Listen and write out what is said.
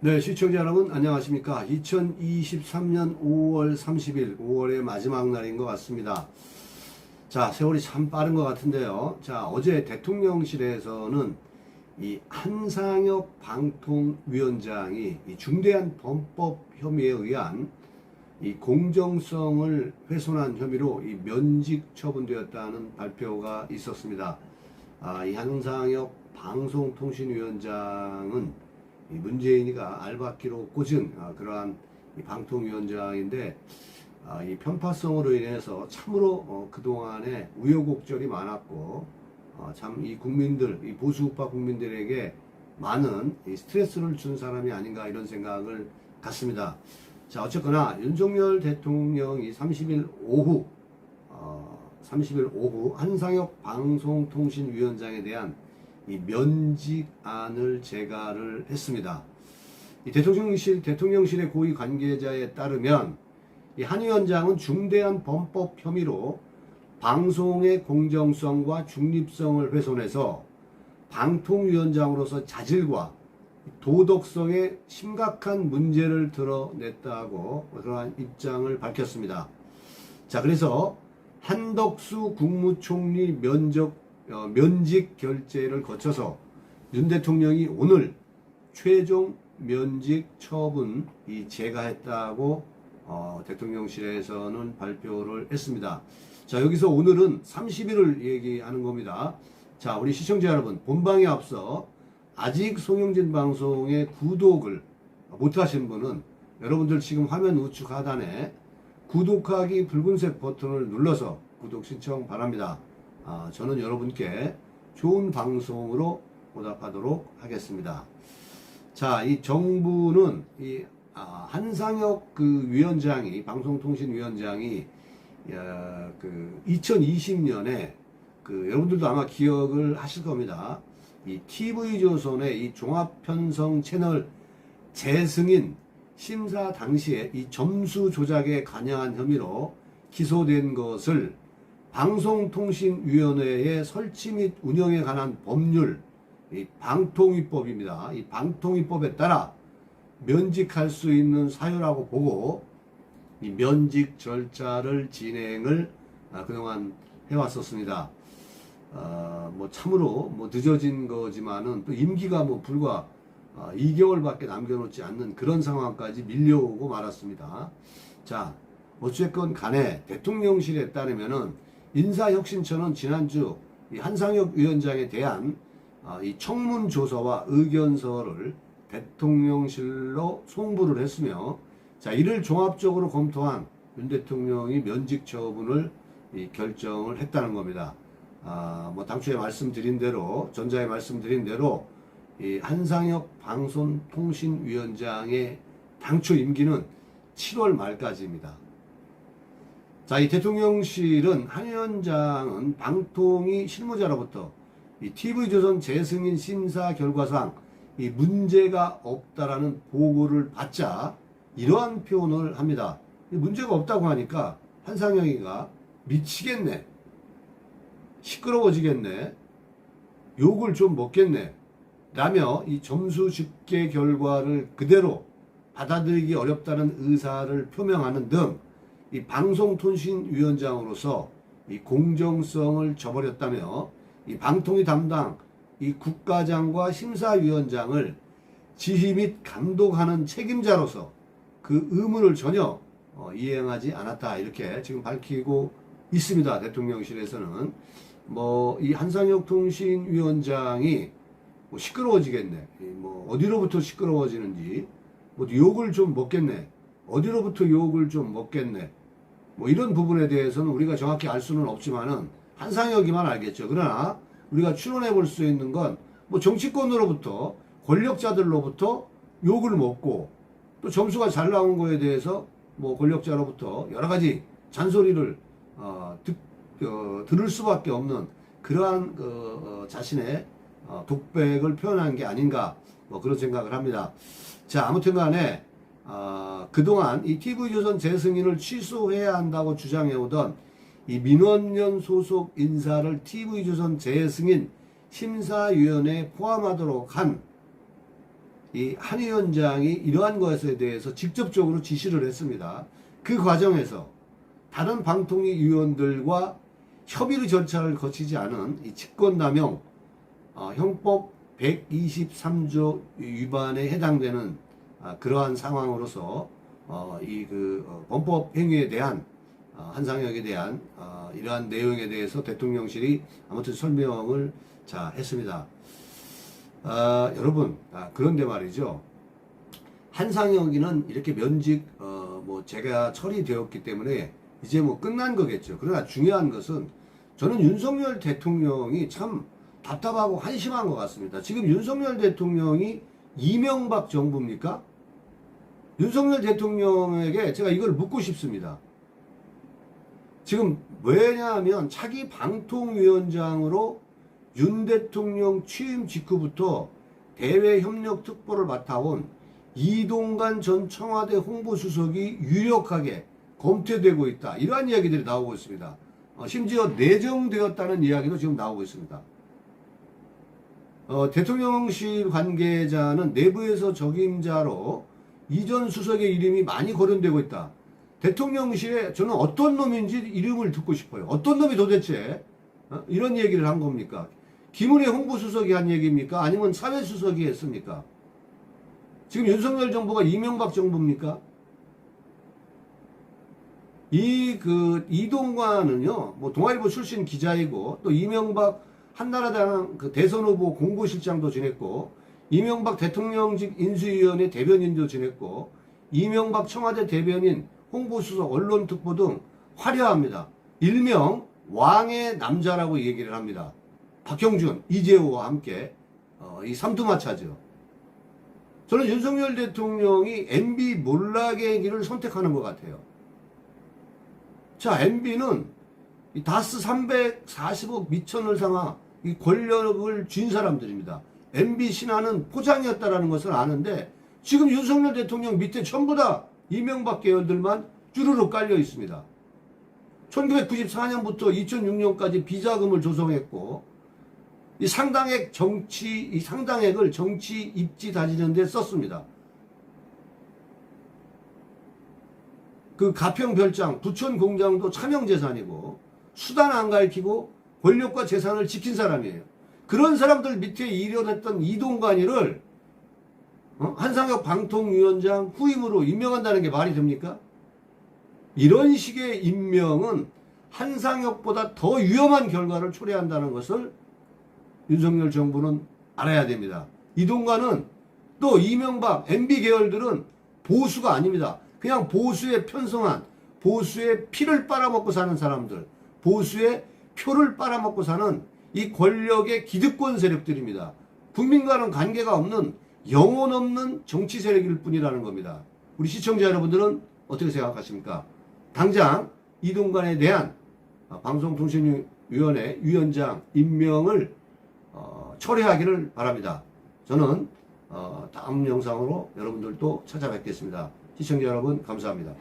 네, 시청자 여러분 안녕하십니까. 2023년 5월 30일, 5월의 마지막 날인 것 같습니다. 자, 세월이 참 빠른 것 같은데요. 자, 어제 대통령실에서는 이 한상혁 방통위원장이 이 중대한 범법 혐의에 의한 이 공정성을 훼손한 혐의로 이 면직 처분되었다는 발표가 있었습니다. 이 한상혁 방송통신위원장은 이 문재인이가 알박기로 꽂은 그러한 이 방통위원장인데, 이 편파성으로 인해서 참으로 그동안에 우여곡절이 많았고, 참 이 국민들, 이 보수우파 국민들에게 많은 이 스트레스를 준 사람이 아닌가 이런 생각을 갖습니다. 자, 어쨌거나 윤석열 대통령이 30일 오후 한상혁 방송통신위원장에 대한 이 면직안을 제가를 했습니다. 이 대통령실의 고위 관계자에 따르면 이 한 위원장은 중대한 범법 혐의로 방송의 공정성과 중립성을 훼손해서 방통위원장으로서 자질과 도덕성에 심각한 문제를 드러냈다고 그러한 입장을 밝혔습니다. 자, 그래서 한덕수 국무총리 면직 결재를 거쳐서 윤 대통령이 오늘 최종 면직 처분 제가했다고 대통령실에서는 발표를 했습니다. 자, 여기서 오늘은 30일을 얘기하는 겁니다. 자, 우리 시청자 여러분, 본방에 앞서 아직 송영진 방송의 구독을 못하신 분은 여러분들 지금 화면 우측 하단에 구독하기 붉은색 버튼을 눌러서 구독 신청 바랍니다. 저는 여러분께 좋은 방송으로 보답하도록 하겠습니다. 자, 이 정부는 한상혁 위원장이, 방송통신위원장이 2020년에 여러분들도 아마 기억을 하실 겁니다. 이 TV조선의 이 종합편성 채널 재승인 심사 당시에 이 점수 조작에 관여한 혐의로 기소된 것을 방송통신위원회의 설치 및 운영에 관한 법률, 이 방통위법입니다. 이 방통위법에 따라 면직할 수 있는 사유라고 보고 이 면직 절차를 진행을 그동안 해왔었습니다. 참으로 늦어진 거지만은 또 임기가 불과 2개월밖에 남겨놓지 않는 그런 상황까지 밀려오고 말았습니다. 자, 어쨌건 간에 대통령실에 따르면은 인사혁신처는 지난주 이 한상혁 위원장에 대한 이 청문조서와 의견서를 대통령실로 송부를 했으며, 자, 이를 종합적으로 검토한 윤 대통령이 면직 처분을 결정을 했다는 겁니다. 당초에 말씀드린 대로, 전자에 말씀드린 대로 이 한상혁 방송통신위원장의 당초 임기는 7월 말까지입니다. 자, 이 대통령실은 한 위원장은 방통위 실무자로부터 이 TV조선 재승인 심사 결과상 이 문제가 없다라는 보고를 받자 이러한 표현을 합니다. 문제가 없다고 하니까 한상혁이가 미치겠네, 시끄러워지겠네, 욕을 좀 먹겠네 라며 이 점수 집계 결과를 그대로 받아들이기 어렵다는 의사를 표명하는 등 이 방송통신위원장으로서 이 공정성을 저버렸다며 이 방통위 담당 이 국가장과 심사위원장을 지휘 및 감독하는 책임자로서 그 의무를 전혀 이행하지 않았다, 이렇게 지금 밝히고 있습니다. 대통령실에서는 이 한상혁 통신위원장이 시끄러워지겠네, 어디로부터 시끄러워지는지, 욕을 좀 먹겠네, 어디로부터 욕을 좀 먹겠네, 이런 부분에 대해서는 우리가 정확히 알 수는 없지만은 한상혁이만 알겠죠. 그러나 우리가 추론해 볼 수 있는 건 정치권으로부터, 권력자들로부터 욕을 먹고 또 점수가 잘 나온 거에 대해서 권력자로부터 여러 가지 잔소리를 들을 수밖에 없는 그러한 자신의 독백을 표현한 게 아닌가, 그런 생각을 합니다. 자, 아무튼 간에 그동안 이 TV조선 재승인을 취소해야 한다고 주장해오던 이 민원연 소속 인사를 TV조선 재승인 심사위원회에 포함하도록 한 이 한 위원장이 이러한 것에 대해서 직접적으로 지시를 했습니다. 그 과정에서 다른 방통위 위원들과 협의의 절차를 거치지 않은 이 직권남용 형법 123조 위반에 해당되는 그러한 상황으로서 범법 행위에 대한 한상혁에 대한 이러한 내용에 대해서 대통령실이 아무튼 설명을 했습니다. 여러분, 그런데 말이죠. 한상혁이는 이렇게 면직 제가 처리되었기 때문에 이제 끝난 거겠죠. 그러나 중요한 것은 저는 윤석열 대통령이 참 답답하고 한심한 것 같습니다. 지금 윤석열 대통령이 이명박 정부입니까? 윤석열 대통령에게 제가 이걸 묻고 싶습니다. 지금 왜냐하면 차기 방통위원장으로 윤 대통령 취임 직후부터 대외협력특보를 맡아온 이동관 전 청와대 홍보수석이 유력하게 검토되고 있다. 이러한 이야기들이 나오고 있습니다. 심지어 내정되었다는 이야기도 지금 나오고 있습니다. 대통령실 관계자는 내부에서 적임자로 이전 수석의 이름이 많이 거론되고 있다. 대통령실에 저는 어떤 놈인지 이름을 듣고 싶어요. 어떤 놈이 도대체 이런 얘기를 한 겁니까? 김은혜 홍보수석이 한 얘기입니까? 아니면 사회수석이 했습니까? 지금 윤석열 정부가 이명박 정부입니까? 이동관은요, 동아일보 출신 기자이고, 또 이명박 한나라당 대선 후보 공보실장도 지냈고, 이명박 대통령직 인수위원회 대변인도 지냈고, 이명박 청와대 대변인, 홍보수석, 언론특보 등 화려합니다. 일명 왕의 남자라고 얘기를 합니다. 박형준, 이재호와 함께 이 삼두마차죠. 저는 윤석열 대통령이 MB 몰락의 길을 선택하는 것 같아요. 자, MB는 다스 340억 미천을 상하 이 권력을 쥔 사람들입니다. MB 신화는 포장이었다라는 것을 아는데 지금 윤석열 대통령 밑에 전부 다 이명박 계열들만 쭈루룩 깔려 있습니다. 1994년부터 2006년까지 비자금을 조성했고 이 상당액을 정치 입지 다지는 데 썼습니다. 그 가평 별장, 부천 공장도 차명재산이고 수단 안 가리키고 권력과 재산을 지킨 사람이에요. 그런 사람들 밑에 일어났던 이동관이를 한상혁 방통위원장 후임으로 임명한다는 게 말이 됩니까? 이런 식의 임명은 한상혁보다 더 위험한 결과를 초래한다는 것을 윤석열 정부는 알아야 됩니다. 이동관은 또 이명박, MB 계열들은 보수가 아닙니다. 그냥 보수에 편성한, 보수의 피를 빨아먹고 사는 사람들, 보수의 표를 빨아먹고 사는 이 권력의 기득권 세력들입니다. 국민과는 관계가 없는 영혼 없는 정치 세력일 뿐이라는 겁니다. 우리 시청자 여러분들은 어떻게 생각하십니까? 당장 이동관에 대한 방송통신위원회 위원장 임명을 철회하기를 바랍니다. 저는 다음 영상으로 여러분들도 찾아뵙겠습니다. 시청자 여러분 감사합니다.